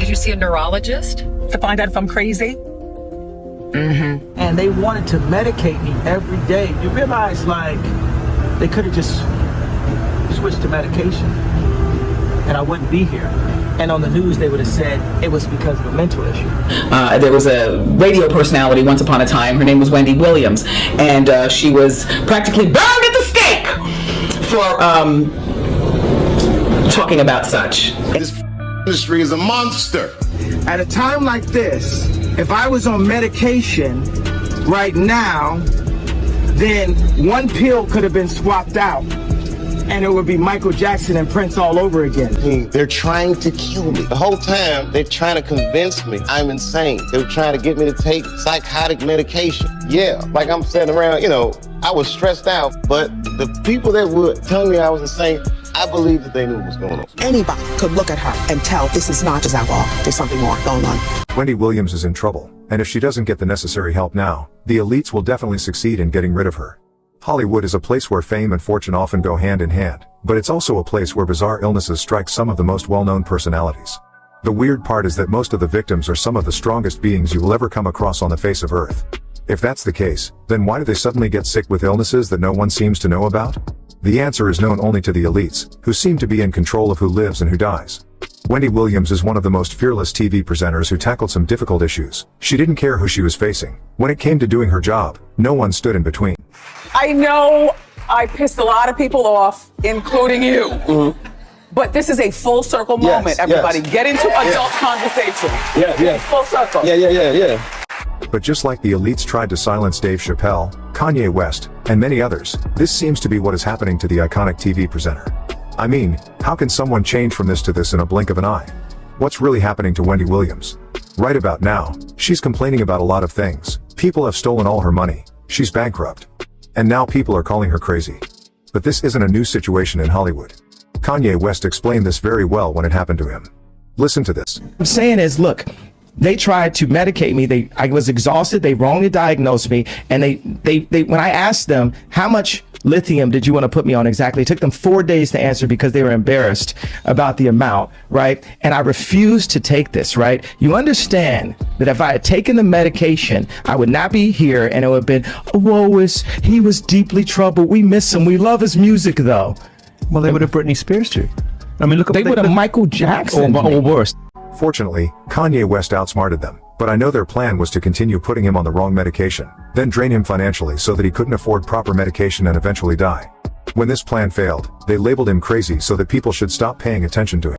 Did you see a neurologist? To find out if I'm crazy? Mm-hmm. And they wanted to medicate me every day. You realize, like, they could have just switched to medication and I wouldn't be here. And on the news, they would have said it was because of a mental issue. There was a radio personality once upon a time. Her name was Wendy Williams. And she was practically burned at the stake for talking about such. This industry is a monster. At a time like this, if I was on medication right now, then one pill could have been swapped out and it would be Michael Jackson and Prince all over again. They're trying to kill me. The whole time, they're trying to convince me I'm insane. They were trying to get me to take psychotic medication. Yeah, like I'm sitting around, I was stressed out, but the people that were telling me I was insane, I believe that they knew what was going on. Anybody could look at her and tell this is not just alcohol, there's something more going on. Wendy Williams is in trouble, and if she doesn't get the necessary help now, the elites will definitely succeed in getting rid of her. Hollywood is a place where fame and fortune often go hand in hand, but it's also a place where bizarre illnesses strike some of the most well-known personalities. The weird part is that most of the victims are some of the strongest beings you will ever come across on the face of Earth. If that's the case, then why do they suddenly get sick with illnesses that no one seems to know about? The answer is known only to the elites, who seem to be in control of who lives and who dies. Wendy Williams is one of the most fearless TV presenters who tackled some difficult issues. She didn't care who she was facing. When it came to doing her job, no one stood in between. I know I pissed a lot of people off, including you. Mm-hmm. But this is a full circle moment, everybody. Yes. Get into adult conversation. Yeah. Full circle. Yeah. But just like the elites tried to silence Dave Chappelle, Kanye West, and many others, this seems to be what is happening to the iconic TV presenter. I mean, how can someone change from this to this in a blink of an eye? What's really happening to Wendy Williams? Right about now, she's complaining about a lot of things. People have stolen all her money. She's bankrupt. And now people are calling her crazy. But this isn't a new situation in Hollywood. Kanye West explained this very well when it happened to him. Listen to this. What I'm saying is, look, they tried to medicate me. I was exhausted. They wrongly diagnosed me. And they when I asked them, how much lithium did you want to put me on exactly? It took them 4 days to answer because they were embarrassed about the amount, right? And I refused to take this, right? You understand that if I had taken the medication, I would not be here and it would have been, he was deeply troubled. We miss him. We love his music though. Well, they would have Britney Spears too. I mean, look, they would have Michael Jackson or worse. Fortunately, Kanye West outsmarted them, but I know their plan was to continue putting him on the wrong medication, then drain him financially so that he couldn't afford proper medication and eventually die. When this plan failed, they labeled him crazy so that people should stop paying attention to him.